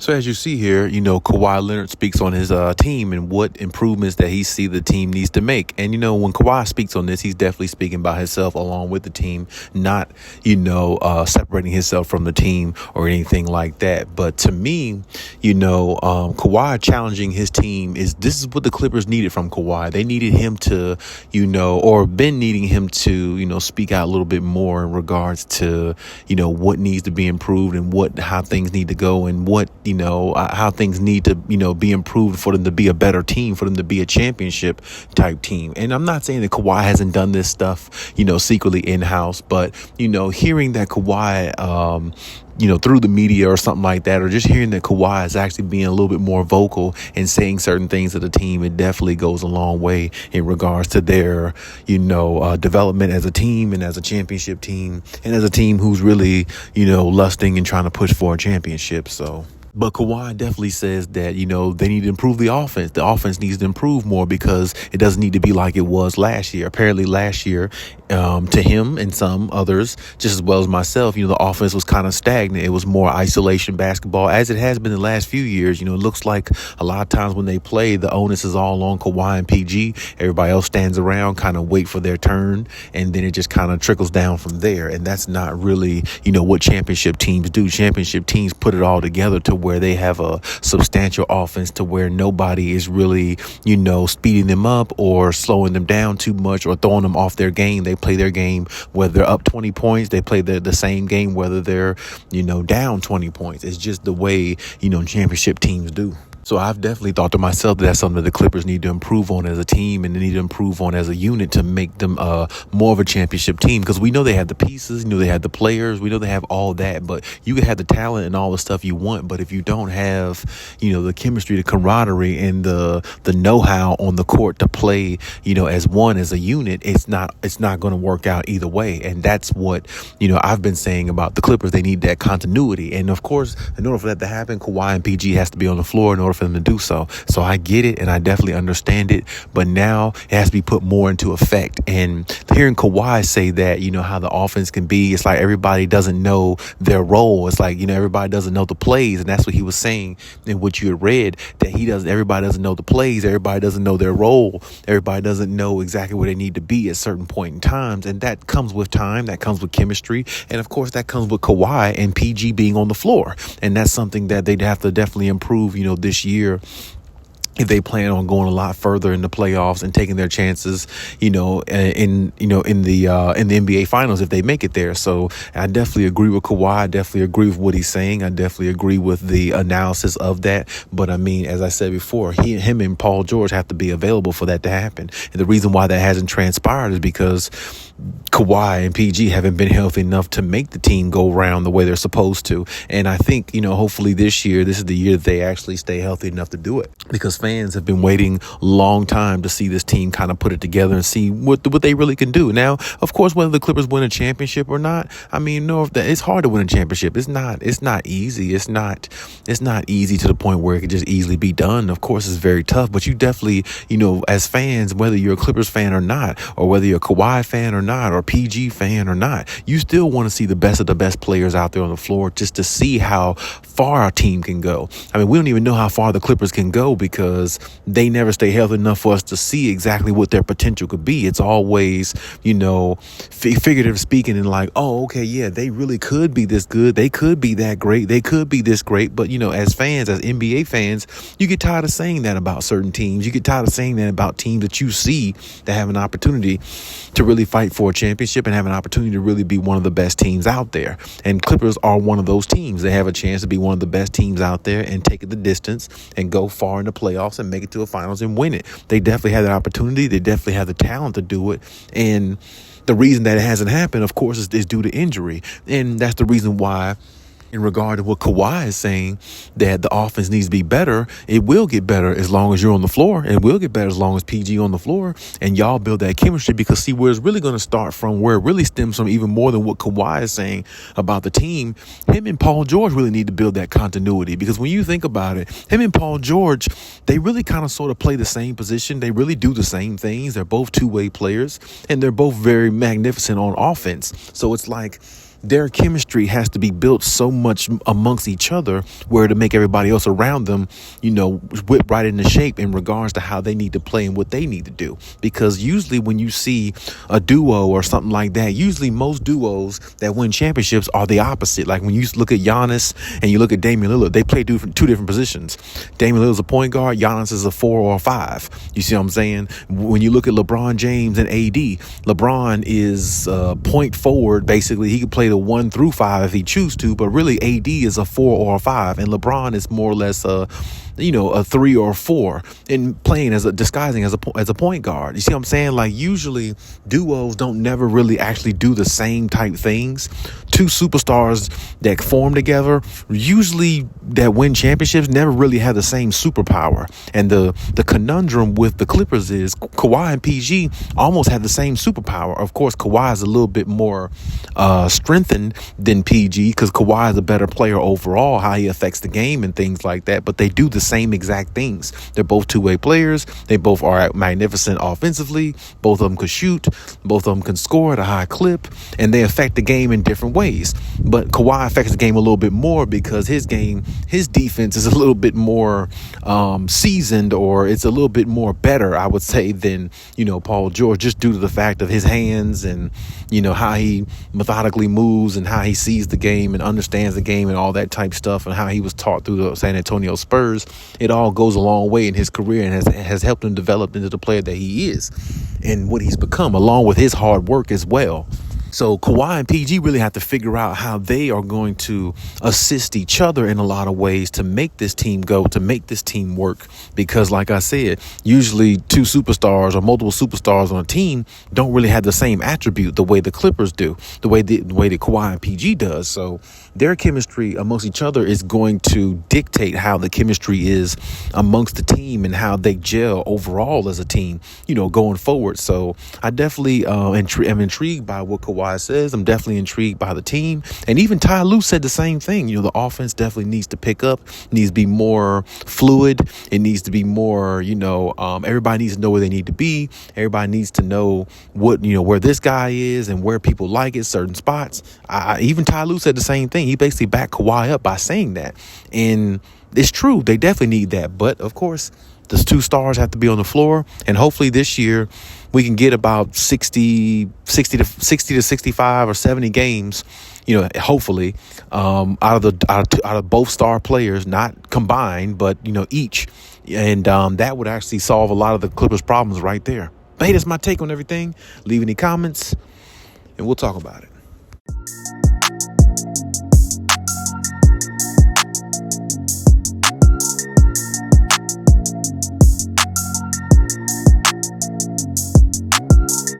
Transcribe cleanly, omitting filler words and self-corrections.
So as you see here, Kawhi Leonard speaks on his team and what improvements that he see the team needs to make. And, when Kawhi speaks on this, he's definitely speaking by himself along with the team, not, separating himself from the team or anything like that. But to me, Kawhi challenging his team this is what the Clippers needed from Kawhi. They needed him to, or been needing him to, speak out a little bit more in regards to, what needs to be improved and how things need to go and what, how things need to, be improved for them to be a better team, for them to be a championship type team. And I'm not saying that Kawhi hasn't done this stuff, secretly in-house, but, hearing that Kawhi, through the media or something like that, or just hearing that Kawhi is actually being a little bit more vocal and saying certain things to the team, it definitely goes a long way in regards to their, development as a team and as a championship team and as a team who's really, lusting and trying to push for a championship. But Kawhi definitely says that, they need to improve the offense. The offense needs to improve more because it doesn't need to be like it was last year. Apparently last year, to him and some others, just as well as myself, the offense was kind of stagnant. It was more isolation basketball, as it has been the last few years. It looks like a lot of times when they play, the onus is all on Kawhi and PG. Everybody else stands around, kind of wait for their turn, and then it just kind of trickles down from there. And that's not really, what championship teams do. Championship teams put it all together to where they have a substantial offense to where nobody is really, speeding them up or slowing them down too much or throwing them off their game. They play their game whether they're up 20 points. They play the same game whether they're, down 20 points. It's just the way, championship teams do. So I've definitely thought to myself that that's something that the Clippers need to improve on as a team, and they need to improve on as a unit to make them more of a championship team, because we know they have the pieces, they have the players, we know they have all that, but you can have the talent and all the stuff you want, but if you don't have, the chemistry, the camaraderie, and the know-how on the court to play, as one, as a unit, it's not going to work out either way. And that's what, I've been saying about the Clippers. They need that continuity. And of course, in order for that to happen, Kawhi and PG has to be on the floor in order for them to do so. So I get it and I definitely understand it, but now it has to be put more into effect. And hearing Kawhi say that, how the offense can be, it's like everybody doesn't know their role. It's like, everybody doesn't know the plays. And that's what he was saying in what you had read, that everybody doesn't know the plays. Everybody doesn't know their role. Everybody doesn't know exactly where they need to be at certain point in times. And that comes with time. That comes with chemistry. And of course, that comes with Kawhi and PG being on the floor. And that's something that they'd have to definitely improve, this year, if they plan on going a lot further in the playoffs and taking their chances, in the NBA finals, if they make it there. So I definitely agree with Kawhi. I definitely agree with what he's saying. I definitely agree with the analysis of that. But I mean, as I said before, him and Paul George have to be available for that to happen. And the reason why that hasn't transpired is because Kawhi and PG haven't been healthy enough to make the team go around the way they're supposed to. And I think, hopefully this year, this is the year that they actually stay healthy enough to do it, because fans have been waiting a long time to see this team kind of put it together and see what they really can do. Now, of course, whether the Clippers win a championship or not, I mean, it's hard to win a championship. It's not easy. It's not easy to the point where it could just easily be done. Of course, it's very tough, but you definitely, as fans, whether you're a Clippers fan or not, or whether you're a Kawhi fan or not, or PG fan or not, you still want to see the best of the best players out there on the floor just to see how far our team can go. I mean, we don't even know how far the Clippers can go because they never stay healthy enough for us to see exactly what their potential could be. It's always, figurative speaking, and like, oh, okay, yeah, they really could be this good. They could be that great. They could be this great. But, as fans, as NBA fans, you get tired of saying that about certain teams. You get tired of saying that about teams that you see that have an opportunity to really fight for a championship and have an opportunity to really be one of the best teams out there. And Clippers are one of those teams. They have a chance to be one of the best teams out there and take it the distance and go far in the playoffs and make it to a finals and win it. They definitely have that opportunity. They definitely have the talent to do it. And the reason that it hasn't happened, of course, is due to injury. And that's the reason why, in regard to what Kawhi is saying, that the offense needs to be better, it will get better as long as you're on the floor. It will get better as long as PG on the floor and y'all build that chemistry, because see, where it's really going to start from, where it really stems from, even more than what Kawhi is saying about the team, him and Paul George really need to build that continuity. Because when you think about it, him and Paul George, they really kind of sort of play the same position. They really do the same things. They're both two-way players and they're both very magnificent on offense. So it's like, their chemistry has to be built so much amongst each other where to make everybody else around them, whip right into shape in regards to how they need to play and what they need to do. Because usually when you see a duo or something like that, usually most duos that win championships are the opposite. Like when you look at Giannis and you look at Damian Lillard, they play two different positions. Damian Lillard's a point guard, Giannis is a 4 or a 5. You see what I'm saying? When you look at LeBron James and AD, LeBron is point forward. Basically, he could play the 1 through 5 if he choose to, but really AD is a 4 or a 5, and LeBron is more or less a 3 or a 4 in playing disguising as a point guard. You see what I'm saying? Like usually duos don't never really actually do the same type things. Two superstars that form together, usually that win championships, never really have the same superpower. And the conundrum with the Clippers is Kawhi and PG almost have the same superpower. Of course, Kawhi is a little bit more strengthened than PG because Kawhi is a better player overall, how he affects the game and things like that. But they do the same exact things. They're both two-way players. They both are magnificent offensively. Both of them can shoot. Both of them can score at a high clip, and they affect the game in different ways. But Kawhi affects the game a little bit more because his defense is a little bit more seasoned, or it's a little bit more better, I would say, than Paul George, just due to the fact of his hands and how he methodically moves and how he sees the game and understands the game and all that type stuff, and how he was taught through the San Antonio Spurs. It all goes a long way in his career and has helped him develop into the player that he is and what he's become, along with his hard work as well. So Kawhi and PG really have to figure out how they are going to assist each other in a lot of ways to make this team go, to make this team work. Because like I said, usually two superstars or multiple superstars on a team don't really have the same attribute the way the Clippers do, the way that Kawhi and PG does. So their chemistry amongst each other is going to dictate how the chemistry is amongst the team and how they gel overall as a team, going forward. So I definitely am intrigued by what Kawhi says. I'm definitely intrigued by the team. And even Ty Lue said the same thing. The offense definitely needs to pick up, needs to be more fluid. It needs to be more, everybody needs to know where they need to be. Everybody needs to know what, where this guy is and where people like it, certain spots. Even Ty Lue said the same thing. He basically backed Kawhi up by saying that. And it's true. They definitely need that. But of course, the two stars have to be on the floor. And hopefully this year we can get about 60 to 65 or 70 games, hopefully, out of both star players, not combined, but, each. And that would actually solve a lot of the Clippers' problems right there. But hey, that's my take on everything. Leave any comments and we'll talk about it.